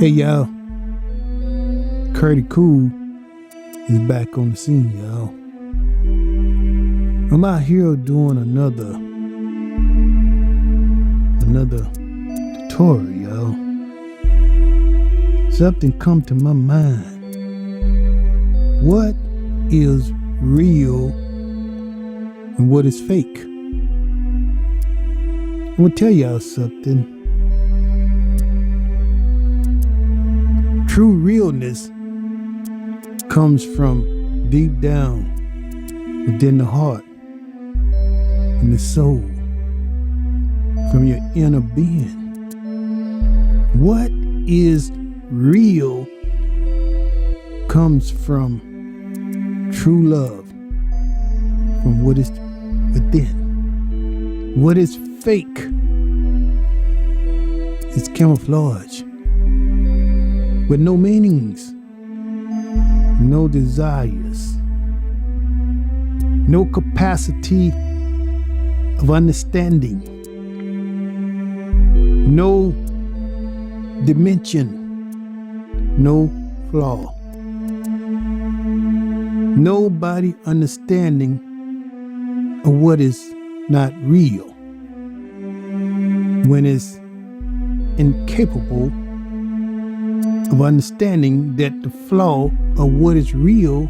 Hey y'all, Curtie Cool is back on the scene, y'all. I'm out here doing another tutorial, y'all. Something come to my mind. What is real and what is fake? I'm gonna tell y'all something. True realness comes from deep down within the heart and the soul, from your inner being. What is real comes from true love, from what is within. What is fake is camouflage, with no meanings, no desires, no capacity of understanding, no dimension, no flaw. Nobody understanding of what is not real when it's incapable of understanding that the flaw of what is real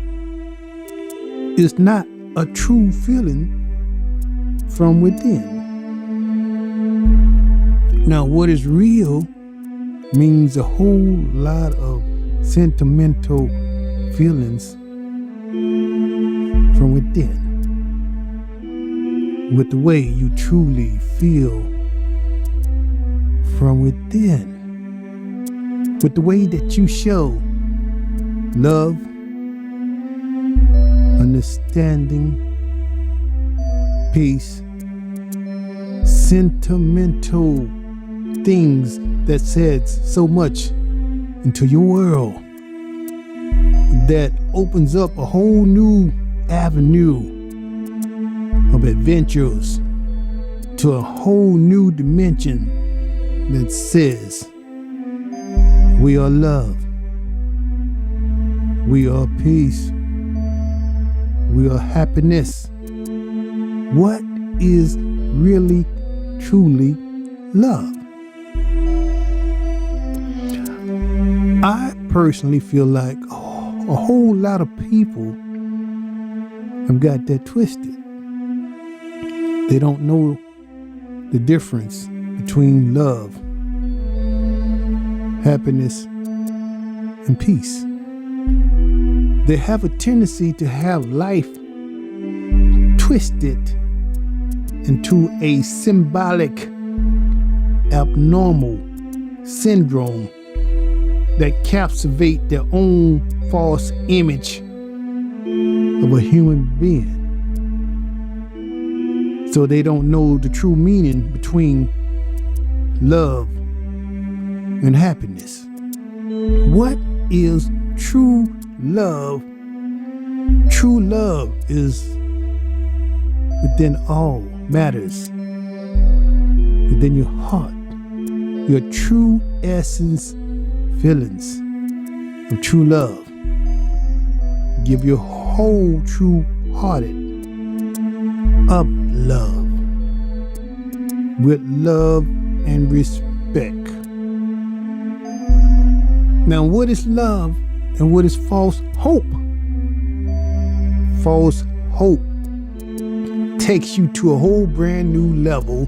is not a true feeling from within. Now, what is real means a whole lot of sentimental feelings from within, with the way you truly feel from within, with the way that you show love, understanding, peace, sentimental things that says so much into your world, that opens up a whole new avenue of adventures to a whole new dimension that says we are love, we are peace, we are happiness. What is really, truly love? I personally feel like a whole lot of people have got that twisted. They don't know the difference between love, happiness, and peace. They have a tendency to have life twisted into a symbolic, abnormal syndrome that captivate their own false image of a human being. So they don't know the true meaning between love and happiness. What is true love? True love is within all matters, within your heart, your true essence, feelings of true love. Give your whole true hearted up love, with love and respect. Now, what is love and what is false hope? False hope takes you to a whole brand new level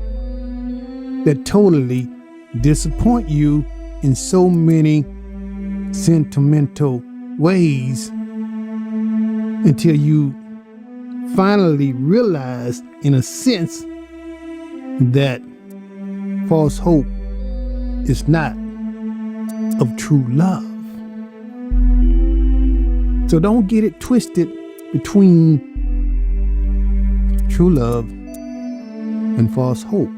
that totally disappoint you in so many sentimental ways until you finally realize, in a sense, that false hope is not of true love. So don't get it twisted between true love and false hope.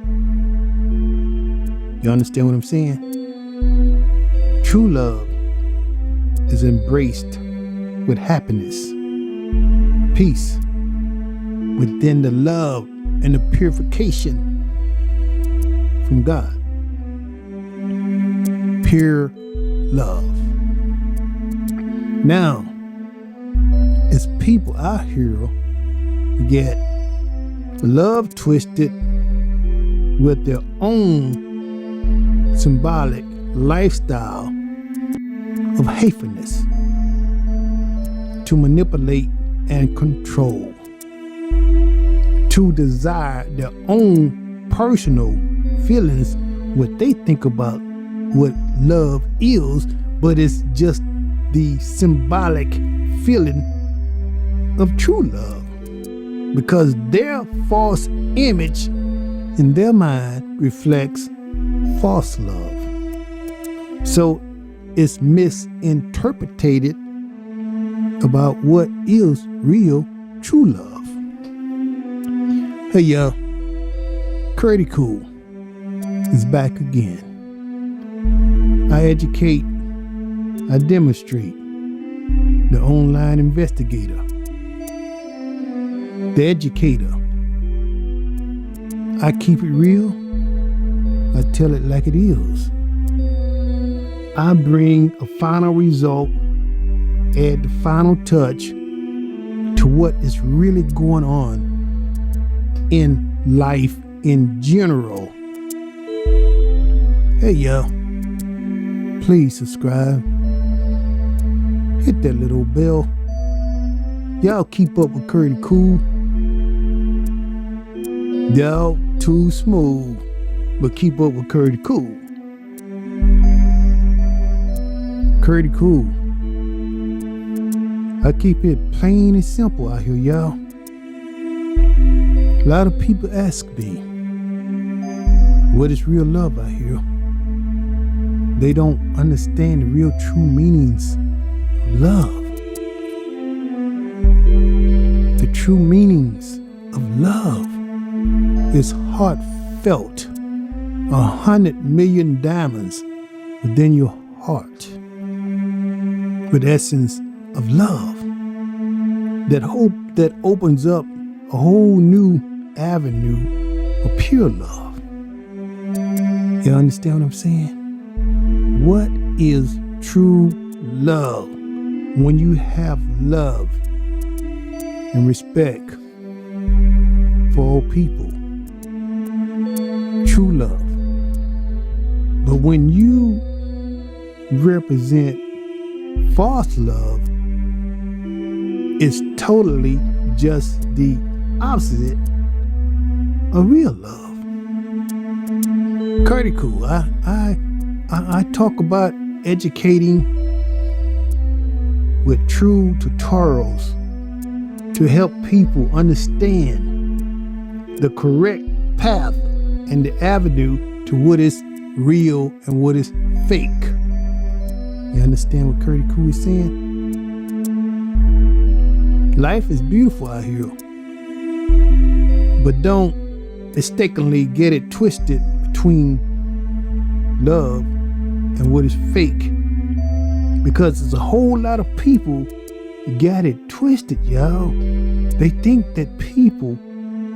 You understand what I'm saying? True love is embraced with happiness, peace, within the love and the purification from God. Pure love. Now, as people out here get love twisted with their own symbolic lifestyle of hatefulness to manipulate and control, to desire their own personal feelings, what they think about what love is, but it's just the symbolic feeling of true love, because their false image in their mind reflects false love. So it's misinterpreted about what is real true love. Hey y'all, CURTIEECOOL is back again. I educate, I demonstrate, the online investigator, the educator. I keep it real, I tell it like it is. I bring a final result, add the final touch to what is really going on in life in general. Hey y'all, please subscribe, hit that little bell. Y'all keep up with CURTIEECOOL. Y'all too smooth, but keep up with CURTIEECOOL. CURTIEECOOL. I keep it plain and simple out here, y'all. A lot of people ask me, what is real love out here? They don't understand the real true meanings of love. The true meanings of love is heartfelt, 100 million diamonds within your heart, with essence of love, that hope that opens up a whole new avenue of pure love. You understand what I'm saying? What is true love? When you have love and respect for all people, true love. But when you represent false love, it's totally just the opposite of real love. CURTIEECOOL, I talk about educating with true tutorials to help people understand the correct path and the avenue to what is real and what is fake. You understand what CURTIEECOOL is saying? Life is beautiful out here, but don't mistakenly get it twisted between love and what is fake, because there's a whole lot of people got it twisted, y'all. They think that people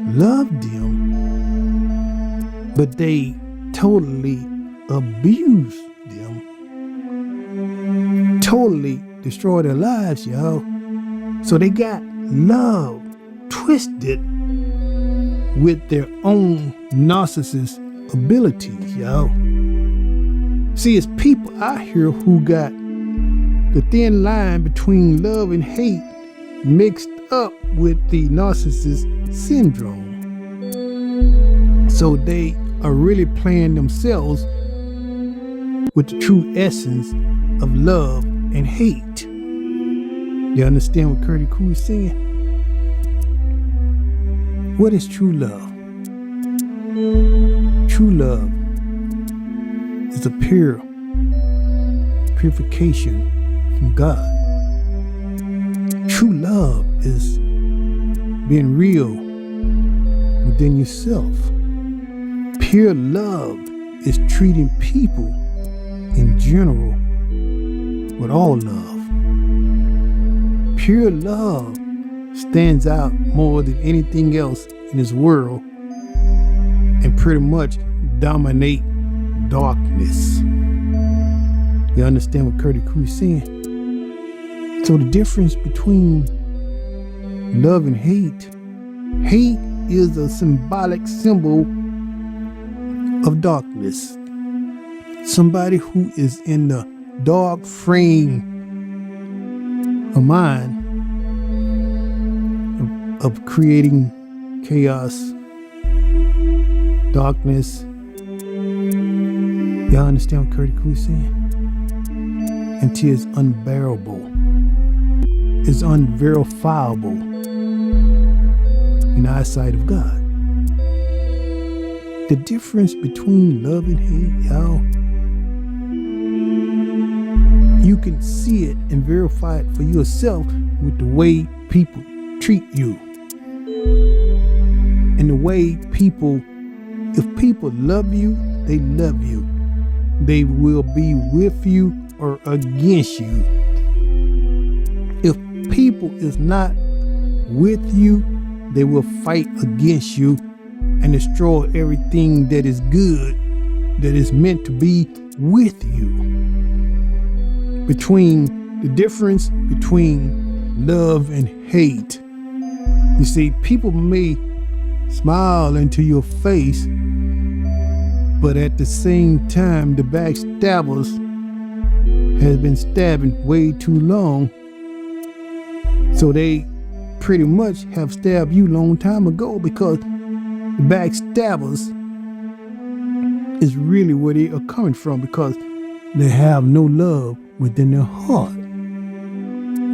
love them, but they totally abuse them, totally destroy their lives, y'all. So they got love twisted with their own narcissist abilities, y'all. See, it's people out here who got the thin line between love and hate mixed up with the narcissist syndrome. So they are really playing themselves with the true essence of love and hate. You understand what CURTIEECOOL is saying? What is true love? True love is a purification from God. True love is being real within yourself. Pure love is treating people in general with all love. Pure love stands out more than anything else in this world and pretty much dominate darkness. You understand what CURTIEECOOL is saying? So the difference between love and hate is a symbolic symbol of darkness. Somebody who is in the dark frame of mind of creating chaos, darkness. Y'all understand what CURTIEECOOL is saying? Until it's unbearable, it's unverifiable in the eyesight of God. The difference between love and hate, y'all, you can see it and verify it for yourself with the way people treat you. And the way people, if people love you, they love you. They will be with you or against you. If people is not with you, they will fight against you and destroy everything that is good, that is meant to be with you. The difference between love and hate. You see, people may smile into your face, but at the same time, the backstabbers has been stabbing way too long. So they pretty much have stabbed you long time ago, because the backstabbers is really where they are coming from, because they have no love within their heart.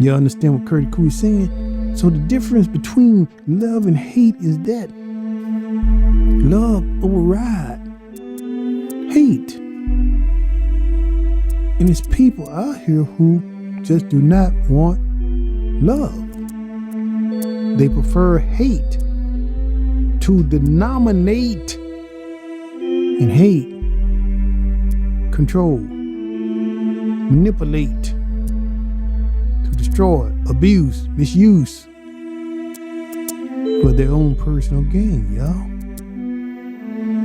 You understand what CURTIEECOOL is saying? So the difference between love and hate is that love overrides hate. And it's people out here who just do not want love. They prefer hate to denominate and hate, control, manipulate, to destroy, abuse, misuse for their own personal gain, y'all.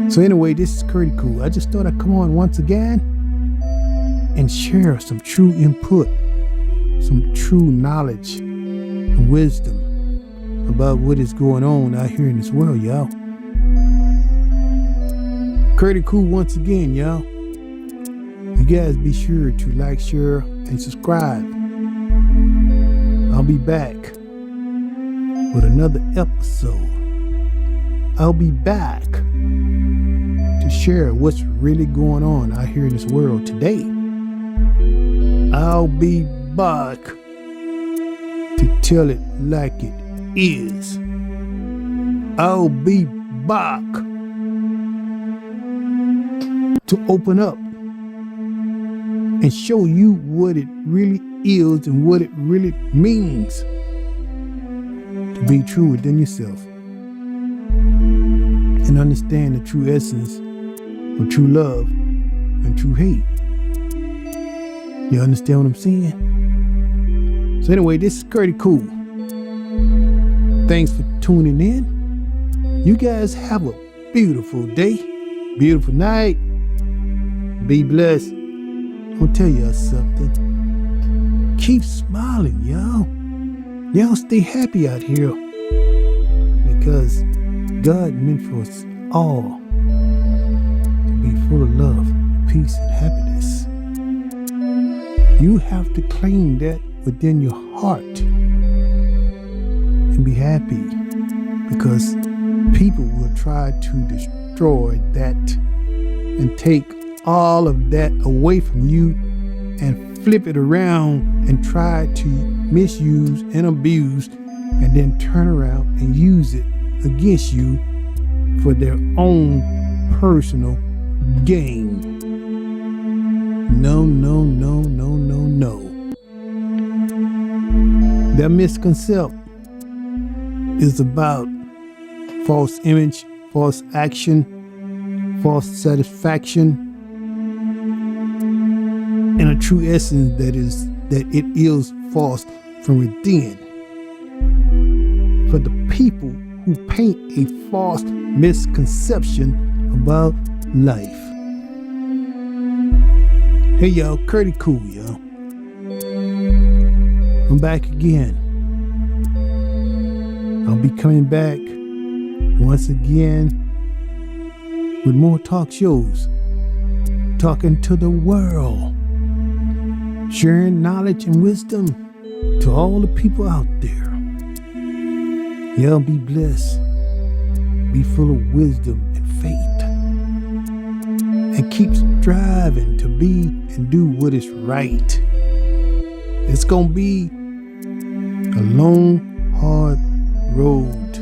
So anyway, this is CURTIEECOOL. I just thought I'd come on once again and share some true input, some true knowledge and wisdom about what is going on out here in this world, y'all. CURTIEECOOL once again, y'all. You guys be sure to like, share, and subscribe. I'll be back with another episode. I'll be back to share what's really going on out here in this world today. I'll be back to tell it like it is. I'll be back to open up and show you what it really is and what it really means to be true within yourself and understand the true essence of true love and true hate. You understand what I'm saying? So anyway, this is CURTIEECOOL. Thanks for tuning in. You guys have a beautiful day, beautiful night. Be blessed. I'll tell y'all something. Keep smiling, y'all. Y'all stay happy out here, because God meant for us all to be full of love, peace, and happiness. You have to claim that within your heart and be happy, because people will try to destroy that and take all of that away from you and flip it around and try to misuse and abuse and then turn around and use it against you for their own personal gain. No, no, no, no, no, no. That misconception is about false image, false action, false satisfaction, and a true essence that it is false from within. For the people who paint a false misconception about life. Hey y'all, Curdy Cool, y'all. I'm back again. I'll be coming back once again with more talk shows, talking to the world, sharing knowledge and wisdom to all the people out there. Y'all be blessed, be full of wisdom and faith, and keep striving to be and do what is right. It's gonna be a long, hard road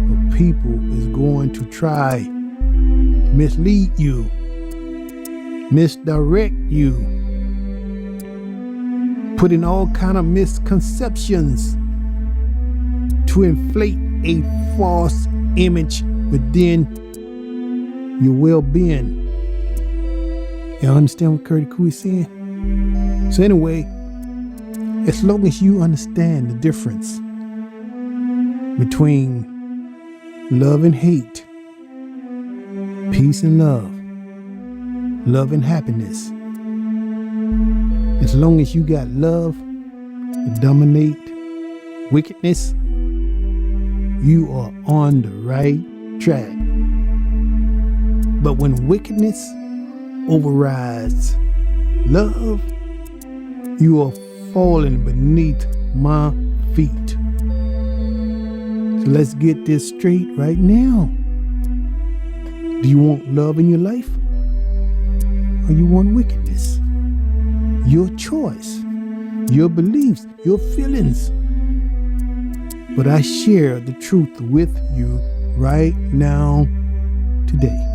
where people is going to try to mislead you, misdirect you, put in all kind of misconceptions to inflate a false image within your well-being. Y'all understand what Curdy Cool is saying? So anyway, as long as you understand the difference between love and hate, peace and love and happiness, as long as you got love to dominate wickedness, you are on the right track. But when wickedness overrides love, you are falling beneath my feet. So let's get this straight right now. Do you want love in your life, or you want wickedness? Your choice, your beliefs, your feelings. But I share the truth with you right now today.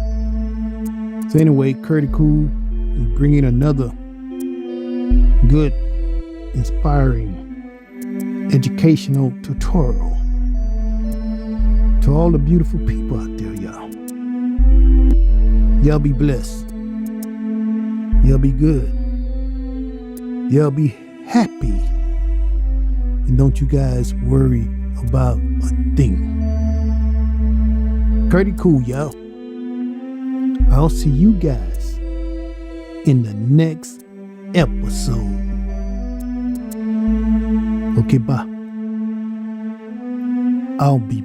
So anyway, Curdy Cool is bringing another good, inspiring, educational tutorial to all the beautiful people out there, y'all. Y'all be blessed. Y'all be good. Y'all be happy. And don't you guys worry about a thing. Curdy Cool, y'all. I'll see you guys in the next episode. Okay, bye. I'll be